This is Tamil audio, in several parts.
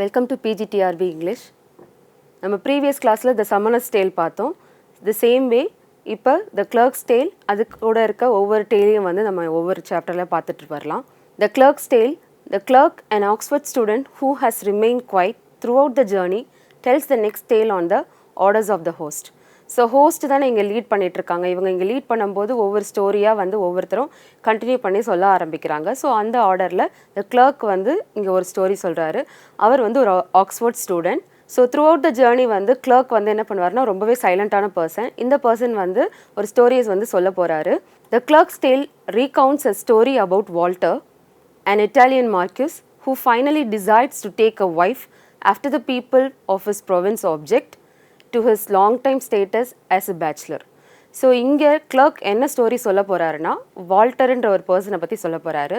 Welcome to PG TRB English. நம்ம ப்ரீவியஸ் கிளாஸில் த சம்மனர்ஸ் டேல் பார்த்தோம். தி சேம் வே இப்போ த கிளர்க்ஸ் டேல் அது கூட இருக்க ஒவ்வொரு டேலையும் வந்து நம்ம ஒவ்வொரு சாப்டரில் பார்த்துட்டு வரலாம். The Clerk's Tale, the Clerk an Oxford student who has remained quiet throughout the journey tells the next tale on the orders of the host. So host தானே இங்கே லீட் பண்ணிகிட்ருக்காங்க. இவங்க இங்கே லீட் பண்ணும்போது ஒவ்வொரு ஸ்டோரியாக வந்து ஒவ்வொருத்தரும் கண்டினியூ பண்ணி சொல்ல ஆரம்பிக்கிறாங்க. ஸோ அந்த ஆர்டரில் த கிளர்க் வந்து இங்கே ஒரு ஸ்டோரி சொல்கிறாரு. அவர் வந்து ஒரு Oxford student. So through out the journey வந்து கிளர்க் வந்து என்ன பண்ணுவார்னா ரொம்பவே சைலண்ட்டான பர்சன். இந்த பர்சன் வந்து ஒரு ஸ்டோரிஸ் வந்து சொல்ல போகிறாரு. The Clerk's Tale recounts a story about Walter, an Italian marquis who finally decides to take a wife after the people of his province object to his long-time status as a bachelor. So இங்கே கிளர்க் என்ன ஸ்டோரி சொல்ல போகிறாருன்னா வால்டர்ன்ற ஒரு பர்சனை பற்றி சொல்ல போகிறாரு.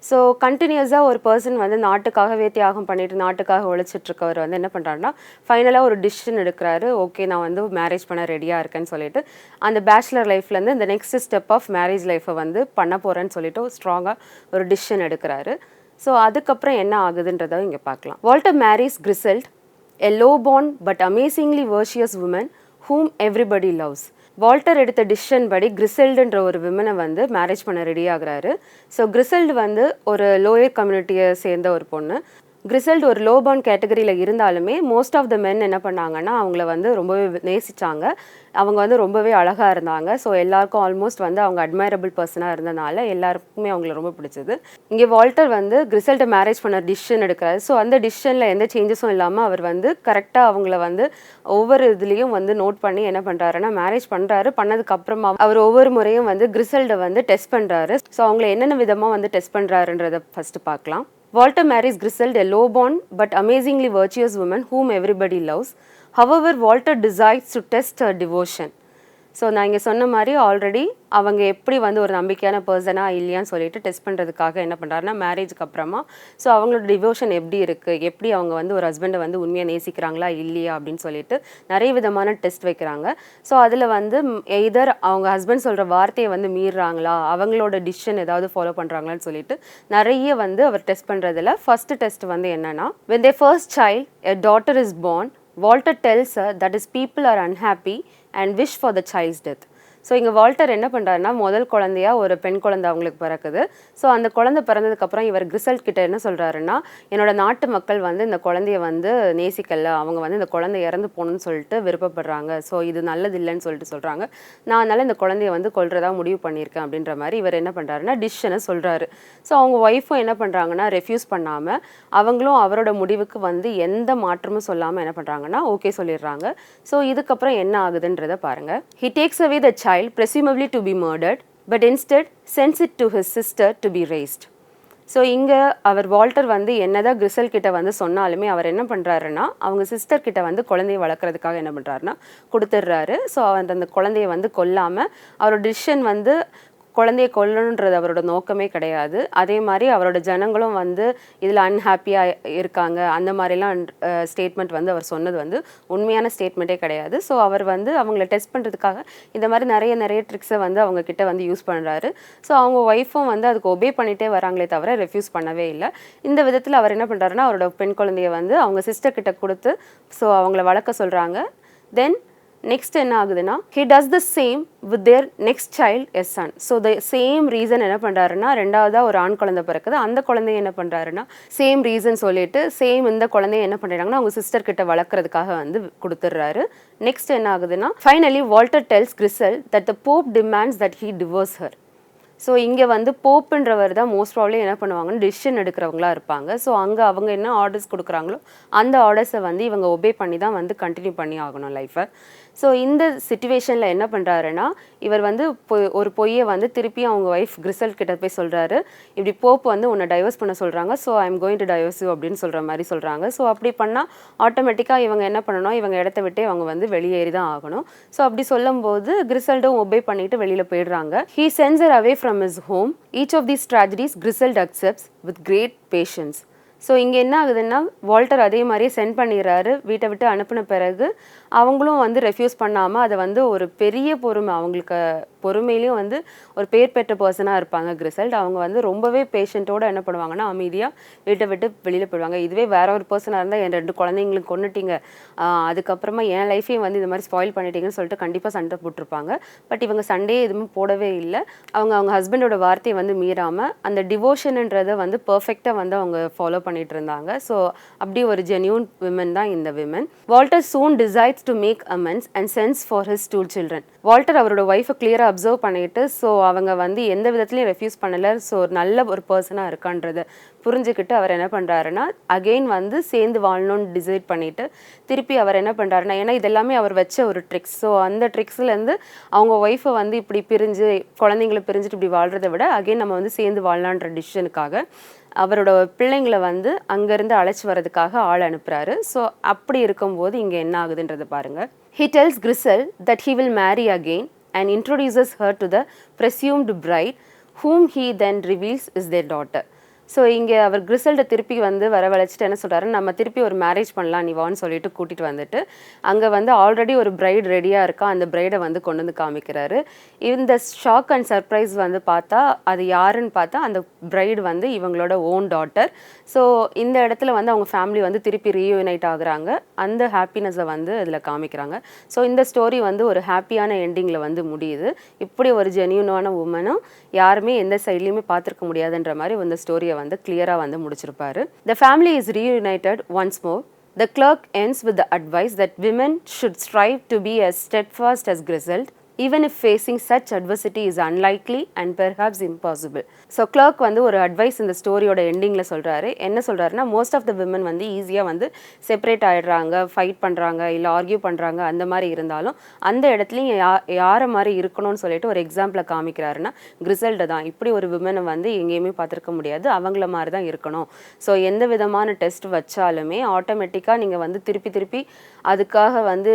ஸோ கண்டினியூஸாக ஒரு பர்சன் வந்து நாட்டுக்காகவே தியாகம் பண்ணிட்டு நாட்டுக்காக உழைச்சிட்ருக்கவர் வந்து என்ன பண்ணுறாருன்னா ஃபைனலாக ஒரு டிசிஷன் எடுக்கிறாரு. ஓகே, நான் வந்து மேரேஜ் பண்ண ரெடியாக இருக்கேன்னு சொல்லிட்டு அந்த பேச்சுலர் லைஃப்லேருந்து இந்த நெக்ஸ்ட் ஸ்டெப் ஆஃப் மேரேஜ் லைஃப்பை வந்து பண்ண போகிறேன்னு சொல்லிட்டு ஸ்ட்ராங்காக ஒரு டிசிஷன் எடுக்கிறாரு. ஸோ அதுக்கப்புறம் என்ன ஆகுதுன்றதை இங்கே பார்க்கலாம். Walter marries Griselda, a low-born but amazingly virtuous woman whom everybody loves. Walter எடுத்த டிசிஷன் படி கிரிசெல்டுன்ற ஒரு விமனை வந்து மேரேஜ் பண்ண ரெடி ஆகுறாரு. ஸோ கிரிசெல்டு வந்து ஒரு லோயர் கம்யூனிட்டியை சேர்ந்த ஒரு பொண்ணு. கிரிசெல்டு ஒரு லோபான் கேட்டகரியில் இருந்தாலுமே மோஸ்ட் ஆஃப் த மென் என்ன பண்ணாங்கன்னா அவங்கள வந்து ரொம்பவே நேசித்தாங்க. அவங்க வந்து ரொம்பவே அழகாக இருந்தாங்க. ஸோ எல்லாருக்கும் ஆல்மோஸ்ட் வந்து அவங்க அட்மைரபிள் பர்சனாக இருந்தனால எல்லாருக்குமே அவங்கள ரொம்ப பிடிச்சது. இங்கே வால்டர் வந்து கிரிசெல்ட்டை மேரேஜ் பண்ண டிசிஷன் எடுக்கிறாரு. ஸோ அந்த டிசிஷனில் எந்த சேஞ்சஸும் இல்லாமல் அவர் வந்து கரெக்டாக அவங்கள வந்து ஒவ்வொரு இதுலேயும் வந்து நோட் பண்ணி என்ன பண்ணுறாருன்னா மேரேஜ் பண்ணுறாரு. பண்ணதுக்கப்புறமா அவர் ஒவ்வொரு முறையும் வந்து கிரிசெல்ட்டை வந்து டெஸ்ட் பண்ணுறாரு. ஸோ அவங்கள என்னென்ன விதமாக வந்து டெஸ்ட் பண்ணுறாருன்றதை ஃபஸ்ட்டு பார்க்கலாம். Walter marries Griselda, a low-born but amazingly virtuous woman whom everybody loves. However, Walter decides to test her devotion. So நான் இங்கே சொன்ன மாதிரி ஆல்ரெடி அவங்க எப்படி வந்து ஒரு நம்பிக்கையான பர்சனாக இல்லையான்னு சொல்லிட்டு டெஸ்ட் பண்ணுறதுக்காக என்ன பண்ணுறாருன்னா மேரேஜுக்கு அப்புறமா ஸோ அவங்களோட டிவோஷன் எப்படி இருக்குது, எப்படி அவங்க வந்து ஒரு ஹஸ்பண்டை வந்து உண்மையாக நேசிக்கிறாங்களா இல்லையா அப்படின்னு சொல்லிட்டு நிறைய விதமான டெஸ்ட் வைக்கிறாங்க. ஸோ அதில் வந்து எய்தர் அவங்க ஹஸ்பண்ட் சொல்கிற வார்த்தையை வந்து மீறுறாங்களா, அவங்களோட டிசிஷன் ஏதாவது ஃபாலோ பண்ணுறாங்களான்னு சொல்லிட்டு நிறைய வந்து அவர் டெஸ்ட் பண்ணுறதுல ஃபஸ்ட்டு டெஸ்ட் வந்து என்னென்னா when their first child, a daughter is born, Walter tells her that his people are unhappy and wish for the child's death. So இங்கே வால்டர் என்ன பண்ணுறாருன்னா முதல் குழந்தையா ஒரு பெண் குழந்தை அவங்களுக்கு பிறக்குது. ஸோ அந்த குழந்தை பிறந்ததுக்கப்புறம் இவர் கிரிசெல்ட் கிட்ட என்ன சொல்கிறாருன்னா என்னோட நாட்டு மக்கள் வந்து இந்த குழந்தைய வந்து நேசிக்கல, அவங்க வந்து இந்த குழந்தை இறந்து போகணுன்னு சொல்லிட்டு விருப்பப்படுறாங்க. ஸோ இது நல்லது இல்லைன்னு சொல்லிட்டு சொல்கிறாங்க. நான் அதனால் இந்த குழந்தைய வந்து கொல்றதா முடிவு பண்ணியிருக்கேன் அப்படின்ற மாதிரி இவர் என்ன பண்ணுறாருன்னா டிசிஷனை சொல்கிறாரு. ஸோ அவங்க ஒய்ஃபும் என்ன பண்ணுறாங்கன்னா ரெஃப்யூஸ் பண்ணாமல் அவங்களும் அவரோட முடிவுக்கு வந்து எந்த மாற்றமும் சொல்லாமல் என்ன பண்ணுறாங்கன்னா ஓகே சொல்லிடுறாங்க. ஸோ இதுக்கப்புறம் என்ன ஆகுதுன்றதை பாருங்கள். He takes away the child presumably to be murdered, but instead sends it to his sister to be raised. So இங்கே அவர் வால்டர் வந்து என்னதான் கிரிசெல் கிட்ட வந்து சொன்னாலுமே அவர் என்ன பண்ணுறாருன்னா அவங்க சிஸ்டர் கிட்ட வந்து குழந்தைய வளர்க்குறதுக்காக என்ன பண்ணுறாருன்னா கொடுத்துட்றாரு. ஸோ அவர் அந்த குழந்தைய வந்து கொல்லாமல் அவரோட டிசிஷன் வந்து குழந்தைய கொல்லணுன்றது அவரோட நோக்கமே கிடையாது. அதே மாதிரி அவரோட ஜனங்களும் வந்து இதில் அன்ஹாப்பியாக இருக்காங்க அந்த மாதிரிலாம் ஸ்டேட்மெண்ட் வந்து அவர் சொன்னது வந்து உண்மையான ஸ்டேட்மெண்ட்டே கிடையாது. ஸோ அவர் வந்து அவங்கள டெஸ்ட் பண்ணுறதுக்காக இந்த மாதிரி நிறைய ட்ரிக்ஸை வந்து அவங்க கிட்ட வந்து யூஸ் பண்ணுறாரு. ஸோ அவங்க ஒய்ஃபும் வந்து அதுக்கு ஒபே பண்ணிகிட்டே வராங்களே தவிர ரெஃப்யூஸ் பண்ணவே இல்லை. இந்த விதத்தில் அவர் என்ன பண்ணுறாருன்னா அவரோட பெண் குழந்தைய வந்து அவங்க சிஸ்டர் கிட்ட கொடுத்து ஸோ அவங்கள வளர்க்க சொல்கிறாங்க. தென் நெக்ஸ்ட் என்ன ஆகுதுன்னா he does the same with their next child, a son. So the same reason என்ன பண்ணுறாருன்னா ரெண்டாவதாக ஒரு ஆண் குழந்தை பிறக்குது. அந்த குழந்தைய என்ன பண்ணுறாருன்னா சேம் ரீசன் சொல்லிட்டு சேம் இந்த குழந்தைய என்ன பண்ணுறாங்கன்னா அவங்க சிஸ்டர் கிட்ட வளர்க்குறதுக்காக வந்து கொடுத்துட்றாரு. நெக்ஸ்ட் என்ன ஆகுதுன்னா finally Walter tells Grisel that the Pope demands that he divorce her. So இங்கே வந்து போப்புன்றவர் தான் மோஸ்ட் ப்ராப்ளி என்ன பண்ணுவாங்கன்னு டிசிஷன் எடுக்கிறவங்களா இருப்பாங்க. ஸோ அங்கே அவங்க என்ன ஆர்டர்ஸ் கொடுக்குறாங்களோ அந்த ஆர்டர்ஸை வந்து இவங்க ஒபே பண்ணி தான் வந்து கண்டினியூ பண்ணி ஆகணும் லைஃப்பை. ஸோ இந்த சிச்சுவேஷனில் என்ன பண்ணுறாருன்னா இவர் வந்து ஒரு பொய்யை வந்து திருப்பி அவங்க ஒய்ஃப் கிரிசெல் கிட்ட போய் சொல்கிறாரு. இப்படி போப் வந்து உன்னை டைவர்ஸ் பண்ண சொல்கிறாங்க, so I am going to divorce you அப்படின்னு சொல்கிற மாதிரி சொல்கிறாங்க. ஸோ அப்படி பண்ணால் ஆட்டோமேட்டிக்காக இவங்க என்ன பண்ணணும், இவங்க இடத்த விட்டே அவங்க வந்து வெளியேறி தான் ஆகணும். ஸோ அப்படி சொல்லும்போது கிரிசெல்டும் ஒபே பண்ணிட்டு வெளியில் போயிடுறாங்க. He sends her away from his home. Each of these tragedies Griselda accepts with great patience. So இங்கே என்ன ஆகுதுன்னா வால்டர் அதே மாதிரியே சென்ட் பண்ணிடுறாரு. வீட்டை விட்டு அனுப்பின பிறகு அவங்களும் வந்து ரெஃப்யூஸ் பண்ணாமல் அதை வந்து ஒரு பெரிய பொறுமை அவங்களுக்கு பொறுமையிலையும் வந்து ஒரு பேர் பெற்ற பர்சனாக இருப்பாங்க கிரிசல்ட். அவங்க வந்து ரொம்பவே பேஷண்ட்டோட என்ன பண்ணுவாங்கன்னா அமைதியாக வீட்டை விட்டு வெளியில் போயிடுவாங்க. இதுவே வேற ஒரு பர்சனாக இருந்தால் என் 2 குழந்தைங்களுக்கு கொன்னுட்டீங்க, அதுக்கப்புறமா என் லைஃபையும் வந்து இந்த மாதிரி ஸ்பாயில் பண்ணிட்டீங்கன்னு சொல்லிட்டு கண்டிப்பாக சண்டை போட்டிருப்பாங்க. பட் இவங்க சண்டையே எதுவுமே போடவே இல்லை. அவங்க ஹஸ்பண்டோட வார்த்தையை வந்து மீறாமல் அந்த டிவோஷன்ன்றதை வந்து பர்ஃபெக்டாக வந்து அவங்க ஃபாலோ பண்ணிட்டு இருந்தாங்க. ஸோ அப்படி ஒரு ஜென்யூன் விமன் தான் இந்த women. Walter soon decides to make amends and sends for his 2 children. Walter அவரோட ஒய்ஃபை கிளியராக அப்சர்வ் பண்ணிட்டு ஸோ அவங்க வந்து எந்த விதத்துலையும் ரெஃப்யூஸ் பண்ணலை, ஸோ நல்ல ஒரு பர்சனாக இருக்கான்றதை புரிஞ்சுக்கிட்டு அவர் என்ன பண்ணுறாருன்னா அகெயின் வந்து சேர்ந்து வாழணும்னு டிசைட் பண்ணிவிட்டு திருப்பி அவர் என்ன பண்ணுறாருன்னா, ஏன்னா இதெல்லாமே அவர் வச்ச ஒரு ட்ரிக்ஸ், ஸோ அந்த ட்ரிக்ஸ்லேருந்து அவங்க ஒய்ஃபை வந்து இப்படி பிரிஞ்சு குழந்தைங்களை பிரிஞ்சுட்டு இப்படி வாழ்கிறத விட அகெயின் நம்ம வந்து சேர்ந்து வாழலான்ற டிசிஷனுக்காக அவரோட பிள்ளைங்களை வந்து அங்கேருந்து அழைச்சி வரதுக்காக ஆள் அனுப்புகிறாரு. ஸோ அப்படி இருக்கும்போது இங்கே என்ன ஆகுதுன்றதை பாருங்கள். He tells Grisel that he will marry again and introduces her to the presumed bride, whom he then reveals is their daughter. So இங்கே அவர் கிரிசல்ட்டை திருப்பி வந்து வரவழைச்சிட்டு என்ன சொல்கிறாரு, நம்ம திருப்பி ஒரு மேரேஜ் பண்ணலாம் நீ வான்னு சொல்லிட்டு கூட்டிகிட்டு வந்துட்டு அங்கே வந்து ஆல்ரெடி ஒரு பிரைட் ரெடியாக இருக்கா, அந்த பிரைடை வந்து கொண்டு வந்து காமிக்கிறாரு. இந்த ஷாக் அண்ட் சர்ப்ரைஸ் வந்து பார்த்தா அது யாருன்னு பார்த்தா அந்த பிரைடு வந்து இவங்களோட ஓன் டாட்டர். ஸோ இந்த இடத்துல வந்து அவங்க ஃபேமிலி வந்து திருப்பி ரீயூனைட் ஆகுறாங்க. அந்த ஹாப்பினஸை வந்து இதில் காமிக்கிறாங்க. ஸோ இந்த ஸ்டோரி வந்து ஒரு ஹாப்பியான எண்டிங்கில் வந்து முடியுது. இப்படி ஒரு ஜென்யூனான உமனும் யாருமே எந்த சைட்லையுமே பார்த்துருக்க முடியாதுன்ற மாதிரி இந்த ஸ்டோரியை வந்து கிளியராக வந்து முடிச்சிருப்பாரு. The family is reunited once more. The clerk ends with the advice that women should strive to be as steadfast as Griselda, even if facing such adversity is unlikely and perhaps impossible. So clerk வந்து ஒரு அட்வைஸ் இந்த ஸ்டோரியோட எண்டிங்கில் சொல்கிறாரு. என்ன சொல்கிறாருன்னா, மோஸ்ட் ஆஃப் த விமன் வந்து ஈஸியாக வந்து செப்பரேட் ஆகிடுறாங்க, ஃபைட் பண்ணுறாங்க, இல்லை ஆர்கியூ பண்ணுறாங்க, அந்த மாதிரி இருந்தாலும் அந்த இடத்துலையும் யாரை மாதிரி இருக்கணும்னு சொல்லிட்டு ஒரு எக்ஸாம்பிளை காமிக்கிறாருன்னா கிரிசல்டை தான். இப்படி ஒரு விமனை வந்து எங்கேயுமே பார்த்துருக்க முடியாது, அவங்கள மாதிரி தான் இருக்கணும். ஸோ எந்த விதமான டெஸ்ட் வச்சாலுமே ஆட்டோமேட்டிக்காக நீங்கள் வந்து திருப்பி அதுக்காக வந்து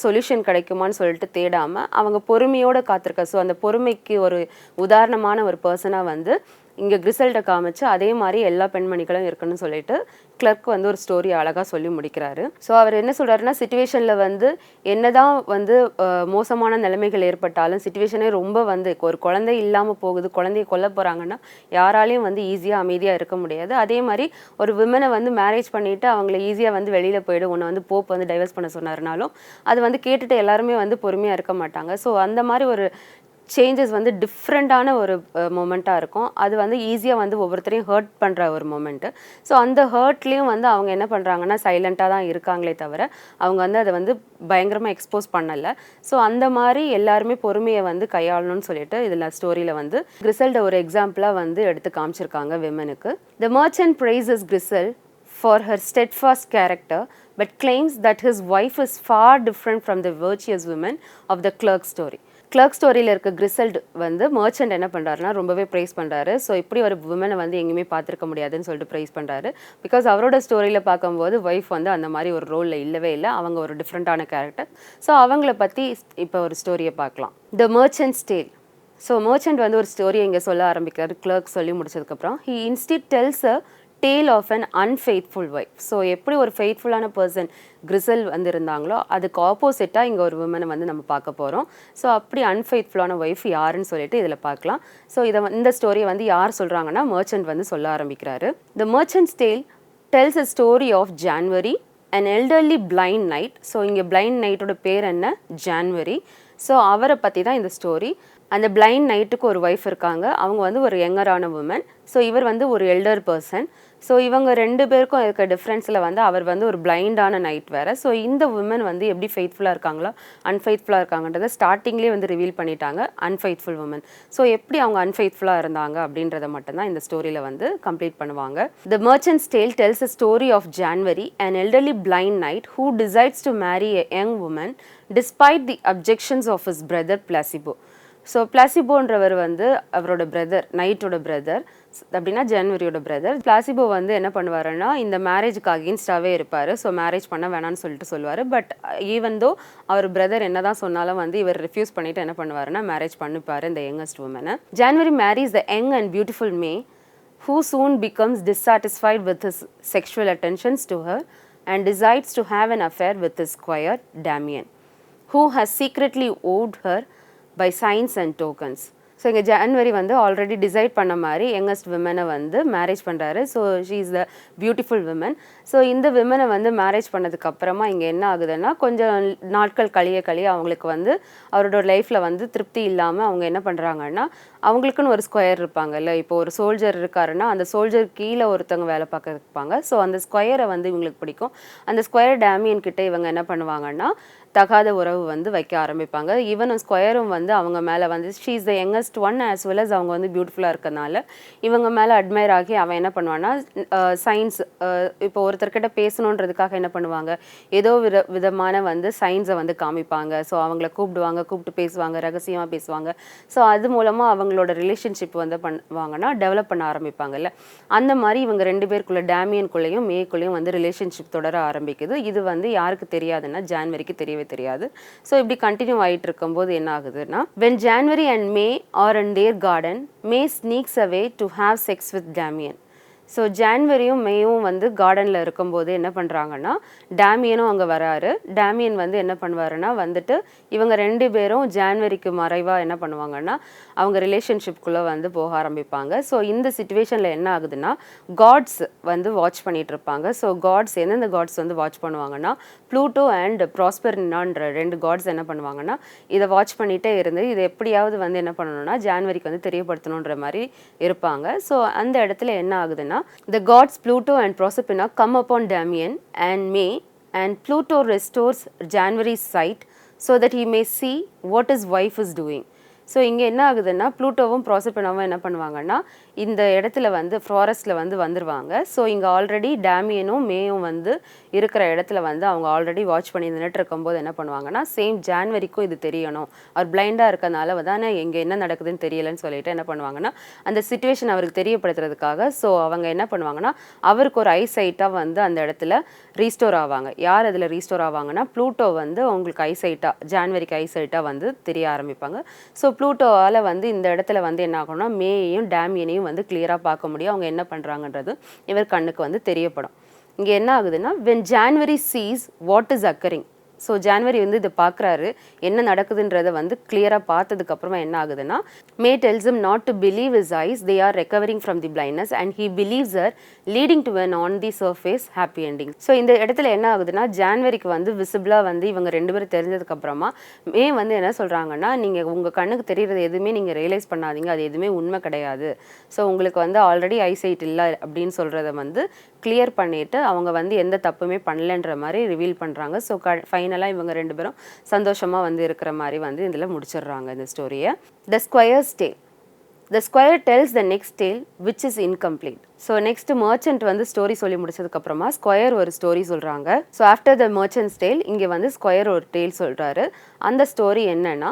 சொல்யூஷன் கிடைக்குமான்னு சொல்லிட்டு தேடாமல் அவங்க பொறுமையோடு காத்திருக்க. ஸோ அந்த பொறுமைக்கு ஒரு உதாரணமான ஒரு பர்சனாக வந்து இங்கே கிரிசல்ட்டை காமிச்சு அதே மாதிரி எல்லா பெண்மணிகளும் இருக்குன்னு சொல்லிட்டு கிளர்க் வந்து ஒரு ஸ்டோரி அழகாக சொல்லி முடிக்கிறாரு. ஸோ அவர் என்ன சொல்கிறாருன்னா, சிச்சுவேஷனில் வந்து என்னதான் வந்து மோசமான நிலைமைகள் ஏற்பட்டாலும் சிச்சுவேஷனே ரொம்ப வந்து ஒரு குழந்தை இல்லாமல் போகுது, குழந்தைய கொல்ல போகிறாங்கன்னா யாராலையும் வந்து ஈஸியாக அமைதியாக இருக்க முடியாது. அதே மாதிரி ஒரு விமனை வந்து மேரேஜ் பண்ணிவிட்டு அவங்கள ஈஸியாக வந்து வெளியில் போய்டும், உன்னை வந்து போப் வந்து டைவர்ஸ் பண்ண சொன்னாருனாலும் அது வந்து கேட்டுட்டு எல்லாருமே வந்து பொறுமையாக இருக்க மாட்டாங்க. ஸோ அந்த மாதிரி ஒரு சேஞ்சஸ் வந்து டிஃப்ரெண்ட்டான ஒரு மொமெண்ட்டாக இருக்கும். அது வந்து ஈஸியாக வந்து ஒவ்வொருத்தரையும் ஹர்ட் பண்ணுற ஒரு மொமெண்ட்டு. ஸோ அந்த ஹர்ட்லேயும் வந்து அவங்க என்ன பண்ணுறாங்கன்னா சைலண்ட்டாக தான் இருக்காங்களே தவிர அவங்க வந்து அதை வந்து பயங்கரமாக எக்ஸ்போஸ் பண்ணலை. ஸோ அந்த மாதிரி எல்லாருமே பொறுமையை வந்து கையாளணும்னு சொல்லிட்டு இதில் ஸ்டோரியில் வந்து கிரிசல்ட ஒரு எக்ஸாம்பிளாக வந்து எடுத்து காமிச்சிருக்காங்க விமனுக்கு. The Merchant praises Grisel for her steadfast character but claims that his wife is far different from the virtuous women of the clerk story. Clerk ஸ்டோரியில் இருக்க கிரிசல்ட் வந்து மர்ச்சன்ட் என்ன பண்ணுறாருன்னா ரொம்பவே ப்ரைஸ் பண்ணுறாரு. ஸோ இப்படி ஒரு விமனை வந்து எங்கேயுமே பார்த்துருக்க முடியாதுன்னு சொல்லிட்டு ப்ரைஸ் பண்ணுறாரு. பிகாஸ் அவரோட ஸ்டோரியில் பார்க்கும்போது ஒய்ஃப் வந்து அந்த மாதிரி ஒரு ரோலில் இல்லவே இல்லை, அவங்க ஒரு டிஃப்ரெண்ட்டான கேரக்டர். ஸோ அவங்கள பற்றி இப்போ ஒரு ஸ்டோரியை பார்க்கலாம். The merchants Tale. So Merchant வந்து ஒரு ஸ்டோரியை இங்கே சொல்ல ஆரம்பிக்கிறார். கிளர்க் சொல்லி முடிச்சதுக்கப்புறம் he instead tells a tale of an unfaithful wife. So எப்படி ஒரு ஃபெய்த்ஃபுல்லான பர்சன் கிரிசல் வந்து இருந்தாங்களோ அதுக்கு ஆப்போசிட்டாக இங்கே ஒரு விமனை வந்து நம்ம பார்க்க போகிறோம். ஸோ அப்படி அன்ஃபெய்த்ஃபுல்லான ஒய்ஃப் யாருன்னு சொல்லிட்டு இதில் பார்க்கலாம். ஸோ இந்த ஸ்டோரியை வந்து யார் சொல்கிறாங்கன்னா மர்ச்சன்ட் வந்து சொல்ல ஆரம்பிக்கிறாரு. The merchants Tale tells a story of January, an elderly blind knight. So இங்கே பிளைண்ட் நைட்டோட பேர் என்ன, ஜான்வரி. ஸோ அவரை பற்றி தான் இந்த ஸ்டோரி. அந்த பிளைண்ட் நைட்டுக்கு ஒரு ஒய்ஃப் இருக்காங்க, அவங்க வந்து ஒரு யங்கரான உமன். ஸோ இவர் வந்து ஒரு எல்டர் பர்சன். ஸோ இவங்க 2 பேருக்கும் இருக்க டிஃப்ரென்ஸில் வந்து அவர் வந்து ஒரு பிளைண்டான நைட் வேறு. ஸோ இந்த உமன் வந்து எப்படி ஃபெய்த்ஃபுல்லாக இருக்காங்களோ அன்ஃபெய்த்ஃபுல்லாக இருக்காங்கன்றதை ஸ்டார்டிங்லேயே வந்து ரிவீல் பண்ணிட்டாங்க, அன்ஃபெய்த்ஃபுல் உமன். ஸோ எப்படி அவங்க அன்ஃபெய்த்ஃபுல்லாக இருந்தாங்க அப்படின்றத மட்டும்தான் இந்த ஸ்டோரியில் வந்து கம்ப்ளீட் பண்ணுவாங்க. The merchants Tale tells a story of January, an elderly blind knight who decides to marry a young woman despite the objections of his brother Placebo. So பிளாசிபோன்றவர் வந்து அவரோட பிரதர், நைட்டோட பிரதர், அப்படின்னா ஜான்வரியோட பிரதர். பிளாசிபோ வந்து என்ன பண்ணுவாருன்னா இந்த மேரேஜுக்கு அகெயின்ஸ்டாகவே இருப்பார். ஸோ மேரேஜ் பண்ண வேணான்னு சொல்லிட்டு சொல்லுவார். But even though our brother என்ன தான் சொன்னாலும் வந்து இவர் ரிஃப்யூஸ் பண்ணிவிட்டு என்ன பண்ணுவாருன்னா மேரேஜ் பண்ணிப்பார் இந்த யங்கஸ்ட் உமனை. January marries the young and beautiful May who soon becomes dissatisfied with his sexual attentions to her and decides to have an affair with his squire Damien, who has secretly owed her by signs and tokens. So இங்கே ஜான்வரி வந்து ஆல்ரெடி டிசைட் பண்ண மாதிரி யங்கஸ்ட் விமனை வந்து மேரேஜ் பண்ணுறாரு. So she is the beautiful women. So இந்த விமனை வந்து மேரேஜ் பண்ணதுக்கப்புறமா இங்கே என்ன ஆகுதுன்னா, கொஞ்சம் நாட்கள் கழிய அவங்களுக்கு வந்து அவரோட லைஃப்பில் வந்து திருப்தி இல்லாமல் அவங்க என்ன பண்ணுறாங்கன்னா, அவங்களுக்குன்னு ஒரு ஸ்கொயர் இருப்பாங்கல்ல. இப்போ ஒரு சோல்ஜர் இருக்காருன்னா அந்த சோல்ஜர் கீழே ஒருத்தவங்க வேலை பார்க்க இருப்பாங்க. ஸோ அந்த ஸ்கொயரை வந்து இவங்களுக்கு பிடிக்கும். அந்த ஸ்கொயர் டேமியன் கிட்ட இவங்க என்ன பண்ணுவாங்கன்னா, தகாத உறவு வந்து வைக்க ஆரம்பிப்பாங்க. ஈவன் ஸ்கொயரும் வந்து அவங்க மேலே வந்து she is the youngest one as well as அவங்க வந்து பியூட்டிஃபுல்லாக இருக்கனால இவங்க மேலே அட்மையர் ஆகி அவன் என்ன பண்ணுவான்னா, சயின்ஸ் இப்போ ஒருத்தர்கிட்ட பேசணுன்றதுக்காக என்ன பண்ணுவாங்க, ஏதோ விதமான வந்து சயின்ஸை வந்து காமிப்பாங்க. ஸோ அவங்கள கூப்பிட்டு பேசுவாங்க, ரகசியமாக பேசுவாங்க. ஸோ அது மூலமாக அவங்களோட ரிலேஷன்ஷிப் வந்து பண்ணுவாங்கன்னா டெவலப் பண்ண ஆரம்பிப்பாங்கல்ல. அந்த மாதிரி இவங்க 2 பேருக்குள்ள டேமியனுக்குள்ளேயும் மேக்குள்ளேயும் வந்து ரிலேஷன்ஷிப் தொடர ஆரம்பிக்குது. இது வந்து யாருக்கு தெரியாதுன்னா ஜான்வரிக்கு தெரியாது. ஸோ இப்படி கண்டினியூ ஆகிட்டு இருக்கும்போது என்ன ஆகுதுன்னா, when January and May are in their garden, May sneaks away to have sex with Damien. So ஜான்வரியும் மேயும் வந்து கார்டனில் இருக்கும்போது என்ன பண்ணுறாங்கன்னா, டேமியனும் அங்கே வராரு. டேமியன் வந்து என்ன பண்ணுவாருன்னா வந்துட்டு இவங்க 2 பேரும் ஜான்வரிக்கு மறைவாக என்ன பண்ணுவாங்கன்னா அவங்க ரிலேஷன்ஷிப்குள்ளே வந்து போக ஆரம்பிப்பாங்க. ஸோ இந்த சிச்சுவேஷனில் என்ன ஆகுதுன்னா, காட்ஸ் வந்து வாட்ச் பண்ணிட்டு இருப்பாங்க. ஸோ காட்ஸ் எந்தெந்த காட்ஸ் வந்து வாட்ச் பண்ணுவாங்கன்னா, ப்ளூட்டோ அண்ட் ப்ராஸ்பெரினான்ற 2 காட்ஸ் என்ன பண்ணுவாங்கன்னா இதை வாட்ச் பண்ணிகிட்டே இருந்து இதை எப்படியாவது வந்து என்ன பண்ணணும்னா ஜான்வரிக்கு வந்து தெரியப்படுத்தணுன்ற மாதிரி இருப்பாங்க. ஸோ அந்த இடத்துல என்ன ஆகுதுன்னா, the gods Pluto and Proserpina come upon Damien and May, and Pluto restores January's sight so that he may see what his wife is doing. So இங்கே என்ன ஆகுதுன்னா, ப்ளூட்டோவும் ப்ராசர்பினாவும் என்ன பண்ணுவாங்கன்னா இந்த இடத்துல வந்து ஃபாரஸ்ட்டில் வந்து வந்துடுவாங்க. ஸோ இங்கே ஆல்ரெடி டேமியனும் மேயும் வந்து இருக்கிற இடத்துல வந்து அவங்க ஆல்ரெடி வாட்ச் பண்ணி நின்றுட்டு இருக்கும்போது என்ன பண்ணுவாங்கன்னா, சேம் ஜான்வரிக்கும் இது தெரியணும், அவர் பிளைண்டாக இருக்கனால தானே இங்கே என்ன நடக்குதுன்னு தெரியலன்னு சொல்லிட்டு என்ன பண்ணுவாங்கன்னா அந்த சிச்சுவேஷன் அவருக்கு தெரியப்படுத்துறதுக்காக ஸோ அவங்க என்ன பண்ணுவாங்கன்னா அவருக்கு ஒரு ஐசைட்டாக வந்து அந்த இடத்துல ரீஸ்டோர் ஆவாங்க. யார் அதில் ரீஸ்டோர் ஆவாங்கன்னா, ப்ளூட்டோ வந்து அவங்களுக்கு ஐசைட்டாக ஜான்வரிக்கு ஐசைட்டாக வந்து தெரிய ஆரம்பிப்பாங்க. ஸோ ப்ளூட்டோவால் வந்து இந்த இடத்துல வந்து என்ன ஆகும்னா மேயையும் டேமியனையும் வந்து கிளியராக பார்க்க முடியும். அவங்க என்ன பண்ணுறாங்கன்றது இவர் கண்ணுக்கு வந்து தெரியப்படும். இங்கே என்ன ஆகுதுன்னா, when January sees what is occurring, so January வந்து இதை பார்க்குறாரு, என்ன நடக்குதுன்றதை வந்து கிளியராக பார்த்ததுக்கப்புறமா என்ன ஆகுதுன்னா, மே tells him not to believe his eyes, they are recovering from the blindness and he believes her, leading to an on the surface happy ending. So இந்த இடத்துல என்ன ஆகுதுன்னா, ஜான்வரிக்கு வந்து விசிபிளாக வந்து இவங்க 2 பேரும் தெரிஞ்சதுக்கப்புறமா மே வந்து என்ன சொல்கிறாங்கன்னா, நீங்கள் உங்கள் கண்ணுக்கு தெரிகிறது எதுவுமே நீங்கள் ரியலைஸ் பண்ணாதீங்க, அது எதுவுமே உண்மை கிடையாது. ஸோ உங்களுக்கு வந்து ஆல்ரெடி ஐசைட் இல்லை அப்படின்னு சொல்கிறத வந்து கிளியர் பண்ணிவிட்டு அவங்க வந்து எந்த தப்புமே பண்ணலன்ற மாதிரி ரிவீல் பண்ணுறாங்க. ஸோ ஃபைனலாக இவங்க 2 பேரும் சந்தோஷமாக வந்து இருக்கிற மாதிரி வந்து இதில் முடிச்சிடுறாங்க இந்த ஸ்டோரியை. The squares tale. The squire tells the next tale which is incomplete. So next merchant வந்து ஸ்டோரி சொல்லி முடிச்சதுக்கப்புறமா ஸ்கொயர் ஒரு ஸ்டோரி சொல்கிறாங்க. So after the merchants tale இங்கே வந்து ஸ்கொயர் ஒரு டேல் சொல்கிறாரு. அந்த ஸ்டோரி என்னன்னா,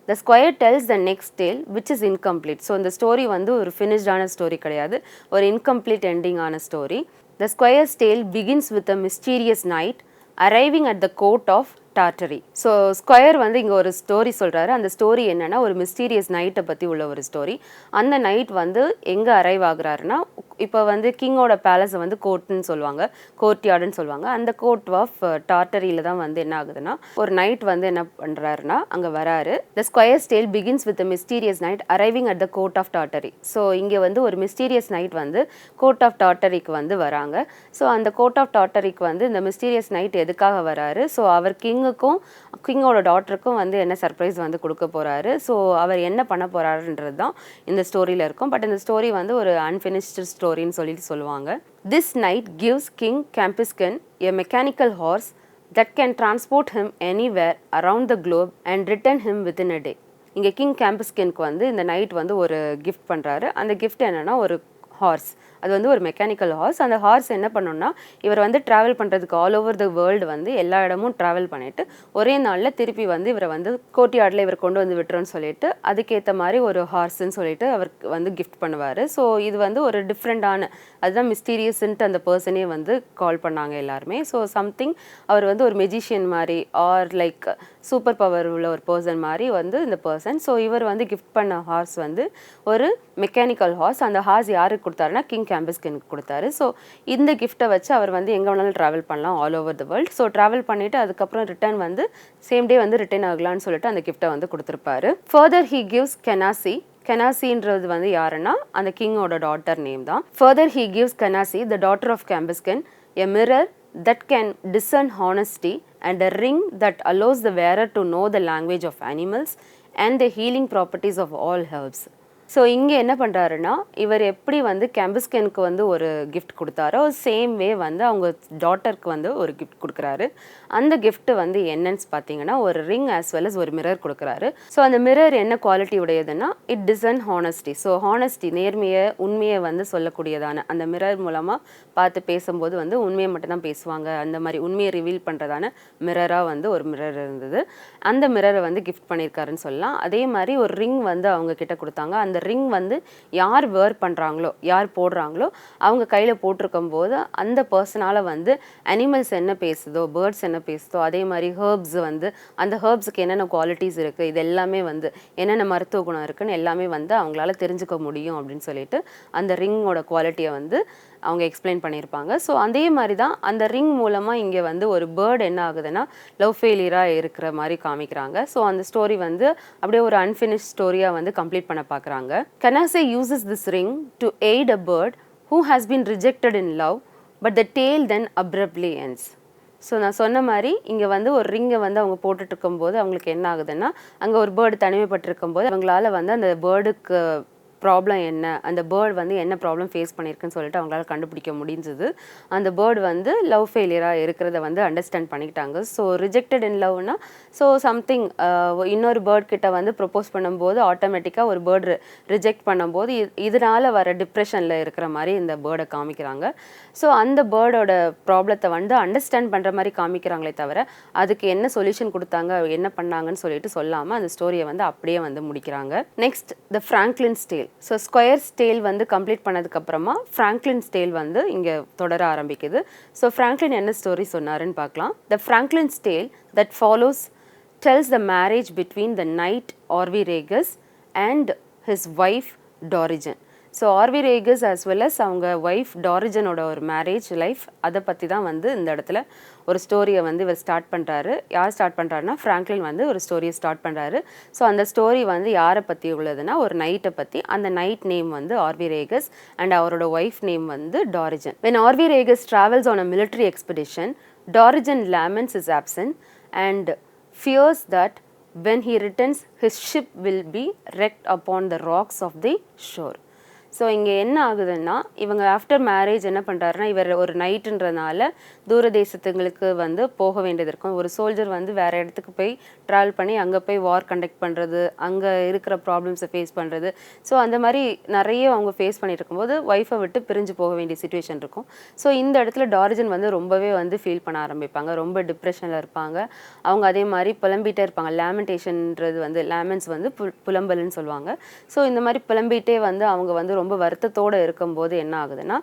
the squire tells the next tale which is incomplete. So இந்த ஸ்டோரி வந்து ஒரு ஃபினிஷ்டான ஸ்டோரி கிடையாது, ஒரு இன்கம்ப்ளீட் எண்டிங் ஆன story. The squire's tale begins with a mysterious night arriving at the court of Tartary. So squire வந்து இங்கே ஒரு ஸ்டோரி சொல்கிறாரு. அந்த ஸ்டோரி என்னென்னா ஒரு மிஸ்டீரியஸ் நைட்டை பற்றி உள்ள ஒரு ஸ்டோரி. அந்த நைட் வந்து எங்கே அரைவ் ஆகுறாருன்னா, இப்போ வந்து கிங்கோட பேலஸை வந்து கோர்ட்னு சொல்லுவாங்க, கோர்ட்யார்டுன்னு சொல்லுவாங்க. அந்த கோர்ட் ஆஃப் டார்டரியில் தான் வந்து என்ன ஆகுதுன்னா ஒரு நைட் வந்து என்ன பண்ணுறாருன்னா அங்கே வராரு. The squares Tale begins with mysterious knight arriving at the court of Tartary. So இங்கே வந்து ஒரு மிஸ்டீரியஸ் நைட் வந்து கோர்ட் ஆஃப் டார்டரிக்கு வந்து வராங்க. ஸோ அந்த கோர்ட் ஆஃப் டார்டரிக்கு வந்து இந்த மிஸ்டீரியஸ் நைட் எதுக்காக வராரு, ஸோ அவர் கிங்கோட டாட்டருக்கும் வந்து என்ன சர்ப்ரைஸ் வந்து கொடுக்க போகிறாரு, ஸோ அவர் என்ன பண்ண போகிறாருன்றது தான் இந்த ஸ்டோரியில் இருக்கும். பட் இந்த ஸ்டோரி வந்து ஒரு அன்ஃபினிஷ்டு ஸ்டோரின்னு சொல்லிட்டு சொல்லுவாங்க. This knight gives King Cambyuskan a mechanical horse that can transport him anywhere around the globe and return him within a day. இங்கே கிங் கேம்பிஸ்கனுக்கு வந்து இந்த நைட் வந்து ஒரு கிஃப்ட் பண்ணுறாரு. அந்த கிஃப்ட் என்னென்னா ஒரு ஹார்ஸ். அது வந்து ஒரு மெக்கானிக்கல் ஹார்ஸ். அந்த ஹார்ஸ் என்ன பண்ணணும்னா இவர் வந்து ட்ராவல் பண்ணுறதுக்கு ஆல் ஓவர் த வேர்ல்டு வந்து எல்லா இடமும் ட்ராவல் பண்ணிவிட்டு ஒரே நாளில் திருப்பி வந்து இவரை வந்து கோர்ட்யார்டில் இவர் கொண்டு வந்து விட்டுறோன்னு சொல்லிட்டு அதுக்கேற்ற மாதிரி ஒரு ஹார்ஸ்ன்னு சொல்லிட்டு அவருக்கு வந்து கிஃப்ட் பண்ணுவார். ஸோ இது வந்து ஒரு டிஃப்ரெண்ட்டான, அதுதான் மிஸ்டீரியஸ்ன்ட்டு அந்த பர்சனே வந்து கால் பண்ணாங்க எல்லாருமே. ஸோ சம்திங் அவர் வந்து ஒரு மெஜிஷியன் மாதிரி ஆர் லைக் சூப்பர் பவர் உள்ள ஒரு பர்சன் மாதிரி வந்து இந்த பர்சன். ஸோ இவர் வந்து கிஃப்ட் பண்ண ஹார்ஸ் வந்து ஒரு மெக்கானிக்கல் ஹார்ஸ். அந்த ஹார்ஸ் யாருக்கு கொடுத்தாருன்னா கிங் கேம்பஸ்கனுக்கு கொடுத்தாரு. ஸோ இந்த கிஃப்ட்டை வச்சு அவர் வந்து எங்கே வேணாலும் ட்ராவல் பண்ணலாம் all over the world. So travel பண்ணிவிட்டு அதுக்கப்புறம் ரிட்டர்ன் வந்து சேம் டே வந்து ரிட்டர்ன் ஆகலான்னு சொல்லிட்டு அந்த கிஃப்ட்டை வந்து கொடுத்துருப்பாரு. Further he gives Canacee. கெனாசின்றது வந்து யாருன்னா அந்த கிங்கோட டாட்டர் நேம் தான். Further he gives Canacee the daughter of Cambyuskan a mirror that can discern honesty and a ring that allows the wearer to know the language of animals and the healing properties of all herbs. So இங்கே என்ன பண்ணுறாருன்னா இவர் எப்படி வந்து கேம்பஸ்கனுக்கு வந்து ஒரு கிஃப்ட் கொடுத்தாரோ சேம் வே வந்து அவங்க டாட்டருக்கு வந்து ஒரு கிஃப்ட் கொடுக்குறாரு. அந்த கிஃப்ட் வந்து என்னன்னு பார்த்தீங்கன்னா ஒரு ரிங் ஆஸ் வெல் அஸ் ஒரு மிரர் கொடுக்குறாரு. ஸோ அந்த மிரர் என்ன குவாலிட்டி உடையதுன்னா it discern honesty. So honesty நேர்மையை உண்மையை வந்து சொல்லக்கூடியதான அந்த மிரர் மூலமாக பார்த்து பேசும்போது வந்து உண்மையை மட்டும்தான் பேசுவாங்க. அந்த மாதிரி உண்மையை ரிவீல் பண்ணுறதான மிரராக வந்து ஒரு மிரர் இருந்தது. அந்த மிரரை வந்து கிஃப்ட் பண்ணியிருக்காருன்னு சொல்லலாம். அதே மாதிரி ஒரு ரிங் வந்து அவங்க கிட்ட கொடுத்தாங்க. அந்த ரிங் வந்து யார் வேர் பண்ணுறாங்களோ யார் போடுறாங்களோ அவங்க கையில் போட்டிருக்கும் போது அந்த பர்சனால் வந்து அனிமல்ஸ் என்ன பேசுதோ பேர்ட்ஸ் என்ன பேசுதோ அதே மாதிரி ஹர்ப்ஸ் வந்து அந்த ஹர்ப்ஸுக்கு என்னென்ன குவாலிட்டிஸ் இருக்குது இது எல்லாமே வந்து என்னென்ன மருத்துவ குணம் இருக்குன்னு எல்லாமே வந்து அவங்களால தெரிஞ்சுக்க முடியும் அப்படின்னு சொல்லிட்டு அந்த ரிங்கோட குவாலிட்டியை வந்து அவங்க எக்ஸ்பிளைன் பண்ணியிருப்பாங்க. ஸோ அதே மாதிரி தான் அந்த ரிங் மூலமாக இங்கே வந்து ஒரு பேர்ட் என்ன ஆகுதுன்னா லவ் ஃபெயிலியராக இருக்கிற மாதிரி காமிக்கிறாங்க. ஸோ அந்த ஸ்டோரி வந்து அப்படியே ஒரு அன்ஃபினிஷ் ஸ்டோரியாக வந்து கம்ப்ளீட் பண்ண பார்க்குறாங்க. Canase uses this ring to aid a bird who has been rejected in love, but the tale then abruptly ends. So நான் சொன்ன மாதிரி இங்கே வந்து ஒரு ரிங்கை வந்து அவங்க போட்டுட்டு இருக்கும்போது அவங்களுக்கு என்ன ஆகுதுன்னா அங்கே ஒரு பேர்டு தனிமைப்பட்டிருக்கும் போது அவங்களால வந்து அந்த பேர்டுக்கு ப்ராப்ளம் என்ன அந்த பேர்டு வந்து என்ன ப்ராப்ளம் ஃபேஸ் பண்ணியிருக்குன்னு சொல்லிட்டு அவங்களால கண்டுபிடிக்க முடிஞ்சது. அந்த பேர்டு வந்து லவ் ஃபெயிலியராக இருக்கிறத வந்து அண்டர்ஸ்டாண்ட் பண்ணிக்கிட்டாங்க. ஸோ ரிஜெக்டட் இன் லவ்னா ஸோ சம்திங் இன்னொரு பேர்ட் கிட்ட வந்து ப்ரொப்போஸ் பண்ணும்போது ஆட்டோமேட்டிக்காக ஒரு பேர்டு ரிஜெக்ட் பண்ணும்போது இதனால் வர டிப்ரெஷனில் இருக்கிற மாதிரி இந்த பேர்டை காமிக்கிறாங்க. ஸோ அந்த பேர்டோட ப்ராப்ளத்தை வந்து அண்டர்ஸ்டாண்ட் பண்ணுற மாதிரி காமிக்கிறாங்களே தவிர அதுக்கு என்ன சொல்யூஷன் கொடுத்தாங்க என்ன பண்ணாங்கன்னு சொல்லிட்டு சொல்லாமல் அந்த ஸ்டோரியை வந்து அப்படியே வந்து முடிக்கிறாங்க. Next the Franklin's Tale. So Squire's Tale வந்து கம்ப்ளீட் பண்ணதுக்கப்புறமா ஃப்ராங்க்லின்ஸ் டேல் வந்து இங்கே தொடர ஆரம்பிக்குது. ஸோ ஃப்ராங்க்லின் என்ன ஸ்டோரி சொன்னாருன்னு பார்க்கலாம். The Franklin's Tale that follows tells the marriage between the knight Arveragus and his wife Dorigen. So Arveragus as well as அவங்க ஒய்ஃப் டாரிஜனோட ஒரு மேரேஜ் லைஃப் அதை பற்றி தான் வந்து இந்த இடத்துல ஒரு ஸ்டோரியை வந்து இவர் ஸ்டார்ட் பண்ணுறாரு. யார் ஸ்டார்ட் பண்ணுறாருன்னா ஃப்ராங்க்லின் வந்து ஒரு ஸ்டோரியை ஸ்டார்ட் பண்ணுறாரு. ஸோ அந்த ஸ்டோரி வந்து யாரை பற்றி உள்ளதுன்னா ஒரு நைட்டை பற்றி. அந்த நைட் நேம் வந்து ஆர்வி ரேகஸ் அண்ட் அவரோட ஒய்ஃப் நேம் வந்து Dorigen. when Arveragus travels on a military expedition, Dorigen laments his absence and fears that when he returns his ship will be wrecked upon the rocks of the shore. So இங்கே என்ன ஆகுதுன்னா இவங்க ஆஃப்டர் மேரேஜ் என்ன பண்ணுறாருன்னா இவர் ஒரு நைட்டுன்றதுனால தூர தேசத்துங்களுக்கு வந்து போக வேண்டியது இருக்கும். ஒரு சோல்ஜர் வந்து வேறு இடத்துக்கு போய் ட்ராவல் பண்ணி அங்கே போய் வார் கண்டக்ட் பண்ணுறது அங்கே இருக்கிற ப்ராப்ளம்ஸை ஃபேஸ் பண்ணுறது ஸோ அந்த மாதிரி நிறைய அவங்க ஃபேஸ் பண்ணிட்டு இருக்கும்போது ஒய்ஃபை விட்டு பிரிஞ்சு போக வேண்டிய சுச்சுவேஷன் இருக்கும். ஸோ இந்த இடத்துல டாரிஜன் வந்து ரொம்பவே வந்து ஃபீல் பண்ண ஆரம்பிப்பாங்க. ரொம்ப டிப்ரெஷனில் இருப்பாங்க. அவங்க அதே மாதிரி புலம்பிகிட்டே இருப்பாங்க. லேமெண்டேஷன்ன்றது வந்து லேமன்ஸ் வந்து புலம்பல்னு சொல்லுவாங்க. ஸோ இந்த மாதிரி புலம்பிகிட்டே வந்து அவங்க வந்து ரொம்ப வருத்தத்தோடு இருக்கும்போது என்ன ஆகுதுன்னா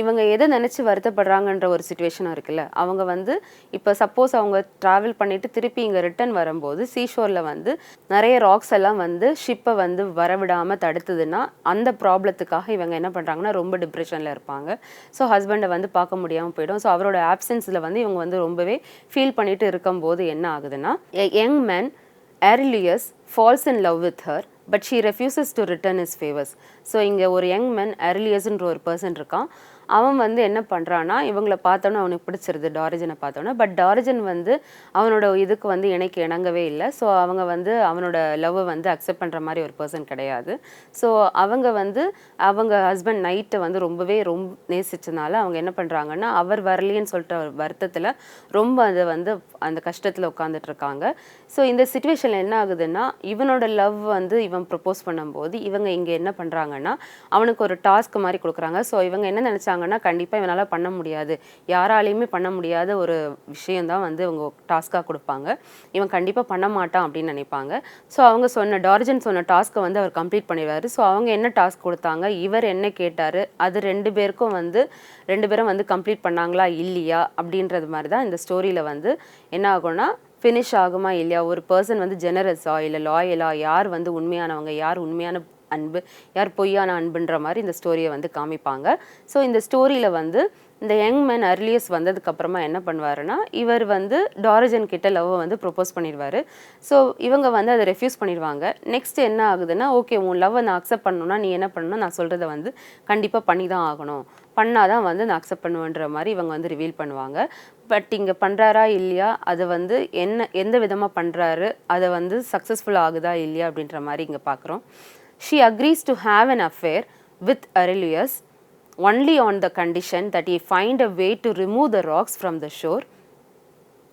இவங்க எதை நினச்சி வருத்தப்படுறாங்கன்ற ஒரு சுச்சுவேஷனும் இருக்குல்ல. அவங்க வந்து இப்போ சப்போஸ் அவங்க ட்ராவல் பண்ணிவிட்டு திருப்பி இங்கே ரிட்டன் வரும்போது சீஷோரில் வந்து நிறைய ராக்ஸ் எல்லாம் வந்து ஷிப்பை வந்து வரவிடாமல் தடுத்ததுன்னா அந்த ப்ராப்ளத்துக்காக இவங்க என்ன பண்ணுறாங்கன்னா ரொம்ப டிப்ரெஷனில் இருப்பாங்க. ஸோ ஹஸ்பண்டை வந்து பார்க்க முடியாமல் போயிடும். ஸோ அவரோட ஆப்சன்ஸில் வந்து இவங்க வந்து ரொம்பவே ஃபீல் பண்ணிட்டு இருக்கும்போது என்ன ஆகுதுன்னா young man Aurelius falls in love with her but she refuses to return his favors. So இங்கே ஒரு யங் மேன் அரிலியஸ்ன்ற ஒரு பர்சன் இருக்கான். அவன் வந்து என்ன பண்ணுறான்னா இவங்கள பார்த்தோன்னே அவனுக்கு பிடிச்சிருது டாரிஜனை பார்த்தோன்னே. பட் டாரிஜன் வந்து அவனோட இதுக்கு வந்து எனக்கு இணங்கவே இல்லை. ஸோ அவங்க வந்து அவனோட லவ்வை வந்து அக்செப்ட் பண்ணுற மாதிரி ஒரு பர்சன் கிடையாது. ஸோ அவங்க வந்து அவங்க ஹஸ்பண்ட் நைட்டை வந்து ரொம்பவே நேசிச்சதுனால அவங்க என்ன பண்ணுறாங்கன்னா அவர் வரலையேன்னு சொல்லிட்டு வருத்தத்தில் ரொம்ப அதை வந்து அந்த கஷ்டத்தில் உட்காந்துட்டு இருக்காங்க. ஸோ இந்த சுச்சுவேஷனில் என்ன ஆகுதுன்னா இவனோட லவ் வந்து இவன் ப்ரப்போஸ் பண்ணும்போது இவங்க இங்கே என்ன பண்ணுறாங்கன்னா அவனுக்கு ஒரு டாஸ்க் மாதிரி கொடுக்குறாங்க. ஸோ இவங்க என்ன நினச்சாங்கன்னா கண்டிப்பாக இவனால் பண்ண முடியாது, யாராலையுமே பண்ண முடியாத ஒரு விஷயந்தான் வந்து இவங்க டாஸ்க்காக கொடுப்பாங்க. இவன் கண்டிப்பாக பண்ண மாட்டான் அப்படின்னு நினைப்பாங்க. ஸோ அவங்க டாரிஜன் சொன்ன டாஸ்க்கை வந்து அவர் கம்ப்ளீட் பண்ணிடுவார். ஸோ அவங்க என்ன டாஸ்க் கொடுத்தாங்க, இவர் என்ன கேட்டார், அது ரெண்டு பேரும் வந்து கம்ப்ளீட் பண்ணாங்களா இல்லையா அப்படின்றது மாதிரி தான் இந்த ஸ்டோரியில் வந்து என்ன ஆகும்னா ஃபினிஷ் ஆகுமா இல்லையா, ஒரு பர்சன் வந்து ஜெனரஸா இல்லை லாயலா, யார் வந்து உண்மையானவங்க யார் உண்மையான அன்பு, யார் பொய்யான அன்புன்ற மாதிரி இந்த ஸ்டோரியை வந்து காமிப்பாங்க. ஸோ இந்த ஸ்டோரியில் வந்து இந்த யங் மேன் அர்லியஸ் வந்ததுக்கப்புறமா என்ன பண்ணுவாருன்னா, இவர் வந்து டாரிஜன் கிட்ட லவ் வந்து ப்ரொப்போஸ் பண்ணிடுவார். ஸோ இவங்க வந்து அதை ரெஃப்யூஸ் பண்ணிடுவாங்க. நெக்ஸ்ட் என்ன ஆகுதுன்னா, ஓகே உன் லவ்வை நான் அக்செப்ட் பண்ணணும்னா நீ என்ன பண்ணணும், நான் சொல்கிறத வந்து கண்டிப்பாக பண்ணி தான் ஆகணும், பண்ணாதான் வந்து நான் அக்செப்ட் பண்ணுவேன்ற மாதிரி இவங்க வந்து ரிவீல் பண்ணுவாங்க. பட் இங்கே பண்ணுறாரா இல்லையா, அதை வந்து எந்த விதமாக பண்ணுறாரு, அதை வந்து சக்ஸஸ்ஃபுல் ஆகுதா இல்லையா அப்படின்ற மாதிரி இங்கே பார்க்குறோம். She agrees to have an affair with Aurelius only on the condition that he find a way to remove the rocks from the shore,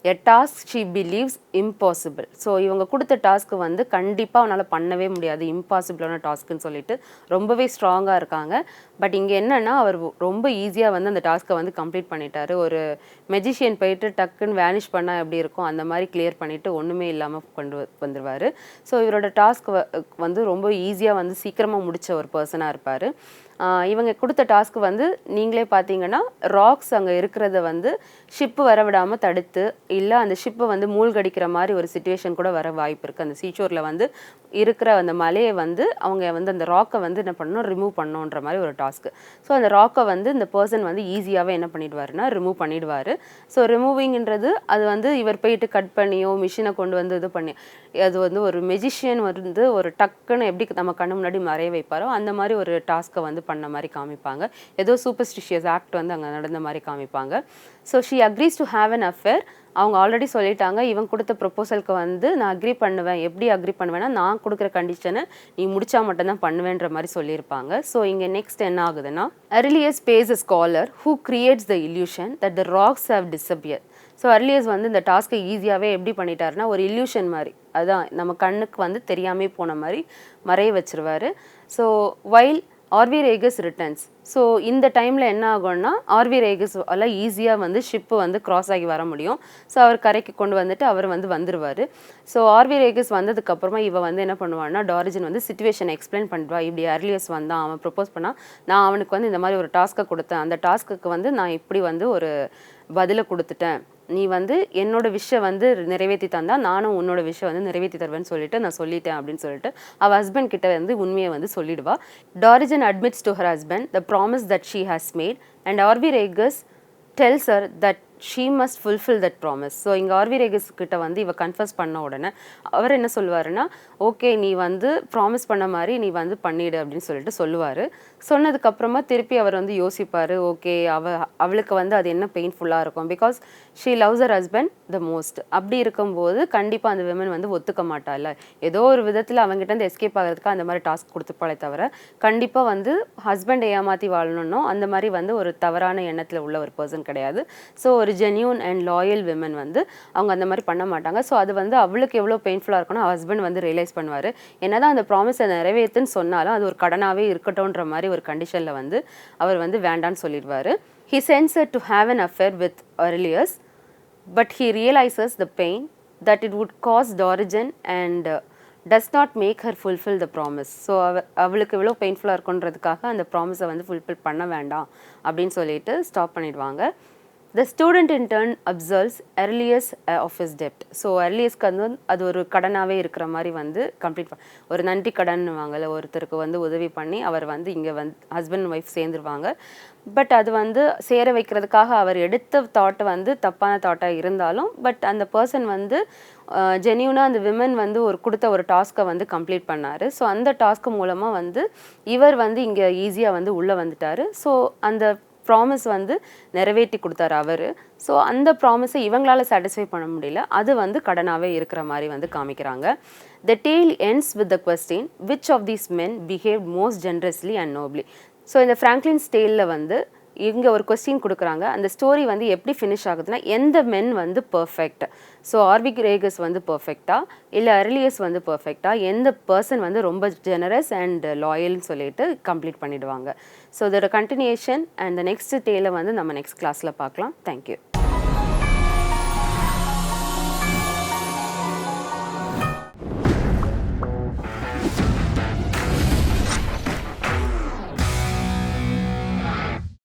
a task she believes impossible. So இவங்க கொடுத்த டாஸ்க்கு வந்து கண்டிப்பாக அவனால் பண்ணவே முடியாது, இம்பாசிபிளான டாஸ்க்குன்னு சொல்லிட்டு ரொம்பவே ஸ்ட்ராங்காக இருக்காங்க. பட் இங்கே என்னென்னா, அவர் ரொம்ப ஈஸியாக வந்து அந்த டாஸ்க்கை வந்து கம்ப்ளீட் பண்ணிட்டாரு. ஒரு மெஜிஷியன் போயிட்டு டக்குன்னு வேனிஷ் பண்ணால் எப்படி இருக்கும் அந்த மாதிரி கிளியர் பண்ணிவிட்டு ஒன்றுமே இல்லாமல் கொண்டு வந்துடுவார். ஸோ இவரோட டாஸ்க் வந்து ரொம்ப ஈஸியாக வந்து சீக்கிரமாக முடித்த ஒரு பர்சனாக இருப்பார். இவங்க கொடுத்த டாஸ்க்கு வந்து நீங்களே பார்த்தீங்கன்னா, ராக்ஸ் அங்கே இருக்கிறத வந்து ஷிப்பு வர விடாமல் தடுத்து, இல்லை அந்த ஷிப்பை வந்து மூழ்கடிக்கிற மாதிரி ஒரு சிச்சுவேஷன் கூட வர வாய்ப்பு இருக்குது. அந்த சீஷோரில் வந்து இருக்கிற அந்த மலையை வந்து அவங்க வந்து அந்த ராக்கை வந்து என்ன பண்ணணும், ரிமூவ் பண்ணணுன்ற மாதிரி ஒரு டாஸ்க்கு. ஸோ அந்த ராக்கை வந்து இந்த பர்சன் வந்து ஈஸியாகவே என்ன பண்ணிடுவாருன்னா ரிமூவ் பண்ணிடுவார். ஸோ ரிமூவிங்ன்றது அது வந்து இவர் போயிட்டு கட் பண்ணியோ மிஷினை கொண்டு வந்து இது பண்ணி, அது வந்து ஒரு மெஜிஷியன் வந்து ஒரு டக்குன்னு எப்படி நம்ம கண்ணு முன்னாடி மறைய வைப்பாரோ அந்த மாதிரி ஒரு டாஸ்க்கை வந்து பண்ண மாதிரி காமிப்பாங்க. ஏதோ சூப்பர்ஸ்டிஷியஸ் ஆக்ட் வந்து அங்கே நடந்த மாதிரி காமிப்பாங்க. So she agrees to have an affair. அவங்க ஆல்ரெடி சொல்லிட்டாங்க, இவன் கொடுத்த ப்ரொப்போசலுக்கு வந்து நான் அக்ரி பண்ணுவேன். எப்படி அக்ரி பண்ணுவேன்னா, நான் கொடுக்குற கண்டிஷனை நீ முடிச்சா மட்டும்தான் பண்ணுவேன்ற மாதிரி சொல்லியிருப்பாங்க. ஸோ இங்கே நெக்ஸ்ட் என்ன ஆகுதுன்னா, Aurelius pays a scholar who creates the illusion that the rocks have disappear. So Aurelius வந்து இந்த டாஸ்க்கை ஈஸியாகவே எப்படி பண்ணிட்டாருன்னா, ஒரு இல்யூஷன் மாதிரி, அதான் நம்ம கண்ணுக்கு வந்து தெரியாமே போன மாதிரி மறைய வச்சிருவார். So while Arveragus returns. So இந்த டைமில் என்ன ஆகும்னா, ஆர்வி ரேகஸ் எல்லாம் ஈஸியாக வந்து ஷிப்பு வந்து கிராஸ் ஆகி வர முடியும். ஸோ அவர் கரைக்கு கொண்டு வந்துட்டு அவர் வந்து வந்துடுவார். ஸோ ஆர்வி ரேகஸ் வந்ததுக்கப்புறமா இவ வந்து என்ன பண்ணுவான்னா, டாரிஜன் வந்து சிச்சுவேஷனை எக்ஸ்பிளைன் பண்ணுவா. இப்படி அர்லியஸ் வந்தான், அவன் ப்ரொப்போஸ் பண்ணால் நான் அவனுக்கு வந்து இந்த மாதிரி ஒரு டாஸ்க்கை கொடுத்தேன், அந்த டாஸ்க்கு வந்து நான் இப்படி வந்து ஒரு பதிலை கொடுத்துட்டேன், நீ வந்து என்னோட விஷயம் வந்து நிறைவேற்றி தந்தா நானும் உன்னோட விஷயம் வந்து நிறைவேற்றி தருவேன்னு சொல்லிட்டு நான் சொல்லிட்டேன் அப்படின்னு சொல்லிட்டு அவள் ஹஸ்பண்ட் கிட்ட வந்து உண்மையை வந்து சொல்லிடுவா. Dorigen admits to her husband the promise that she has made and Arveragus tells her that she must fulfill that promise. So இங்கே ஆர்வி ரேகஸ் கிட்ட வந்து இவ கன்ஃபர்ஸ் பண்ண உடனே அவர் என்ன சொல்லுவாருன்னா, ஓகே நீ வந்து ப்ராமிஸ் பண்ண மாதிரி நீ வந்து பண்ணிடு அப்படின்னு சொல்லிட்டு சொல்லுவார். சொன்னதுக்கப்புறமா திருப்பி அவர் வந்து யோசிப்பார், ஓகே அவளுக்கு வந்து அது என்ன பெயின்ஃபுல்லாக இருக்கும், because she loves her husband the most. அப்படி இருக்கும்போது கண்டிப்பாக அந்த விமன் வந்து ஒத்துக்க மாட்டாள். ஏதோ ஒரு விதத்தில் அவங்ககிட்ட இருந்து எஸ்கேப் ஆகிறதுக்கு அந்த மாதிரி டாஸ்க் கொடுத்துப்பாளே தவிர கண்டிப்பாக வந்து ஹஸ்பண்டை ஏமாற்றி வாழணும்னோ அந்த மாதிரி வந்து ஒரு தவறான எண்ணத்தில் உள்ள ஒரு பர்சன் கிடையாது. ஸோ ஒரு ஜென்யூன் அண்ட் லாயல் விமன் வந்து அவங்க அந்த மாதிரி பண்ண மாட்டாங்க. ஸோ அது வந்து அவளுக்கு எவ்வளோ பெயின்ஃபுல்லாக இருக்கும்னு ஹஸ்பண்ட் வந்து ரியலைஸ் பண்ணுவார். என்னதான் அந்த ப்ராமிஸை நிறைவேற்றுன்னு சொன்னாலும் அது ஒரு கடனாகவே இருக்கட்டும்ன்ற மாதிரி ஒரு கண்டிஷனில் வந்து அவர் வந்து வேண்டான்னு சொல்லிடுவார். He sends her to have an affair with Aurelius, but he realizes the pain that it would cause Dorigen and does not make her fulfill the promise. So அவளுக்கு எவ்வளோ பெயின்ஃபுல்லாக இருக்குன்றதுக்காக அந்த ப்ராமிஸை வந்து ஃபுல்ஃபில் பண்ண வேண்டாம் அப்படின்னு சொல்லிட்டு ஸ்டாப் பண்ணிடுவாங்க. The student in turn absolves Aurelius of his debt. So அர்லியஸ்க்கு வந்து அது ஒரு கடனாகவே இருக்கிற மாதிரி வந்து கம்ப்ளீட் ஒரு நன்றி கடன் வாங்கல, ஒருத்தருக்கு வந்து உதவி பண்ணி அவர் வந்து இங்கே வந்து ஹஸ்பண்ட் ஒய்ஃப் சேர்ந்துருவாங்க. பட் அது வந்து சேர வைக்கிறதுக்காக அவர் எடுத்த தாட் வந்து தப்பான தாட்டாக இருந்தாலும் பட் அந்த பர்சன் வந்து ஜென்யூனாக அந்த விமன் வந்து கொடுத்த ஒரு டாஸ்க்கை வந்து கம்ப்ளீட் பண்ணார். ஸோ அந்த டாஸ்க்கு மூலமாக வந்து இவர் வந்து இங்கே ஈஸியாக வந்து உள்ளே வந்துட்டார். ஸோ அந்த ப்ராமிஸ் வந்து நிறைவேற்றி கொடுத்தாரு அவர். ஸோ அந்த ப்ராமிஸை இவங்களால சாட்டிஸ்ஃபை பண்ண முடியல, அது வந்து கடனாகவே இருக்கிற மாதிரி வந்து காமிக்கிறாங்க. The tale ends with the question, which of these men behaved most generously and nobly. So இந்த ஃப்ராங்க்லின்ஸ் டேலில் வந்து இங்கே ஒரு கொஸ்டின் கொடுக்குறாங்க. அந்த ஸ்டோரி வந்து எப்படி ஃபினிஷ் ஆகுதுன்னா, எந்த மென் வந்து பர்ஃபெக்ட், ஸோ ஆர்வி ரேகஸ் வந்து பர்ஃபெக்டா இல்லை அர்லியஸ் வந்து பர்ஃபெக்டா, எந்த பர்சன் வந்து ரொம்ப ஜெனரஸ் அண்ட் லாயல்னு சொல்லிட்டு கம்ப்ளீட் பண்ணிடுவாங்க. ஸோ இதோட கண்டினியூஷன் அண்ட் த நெக்ஸ்ட் டேலை வந்து நம்ம நெக்ஸ்ட் கிளாஸில் பார்க்கலாம். தேங்க்யூ.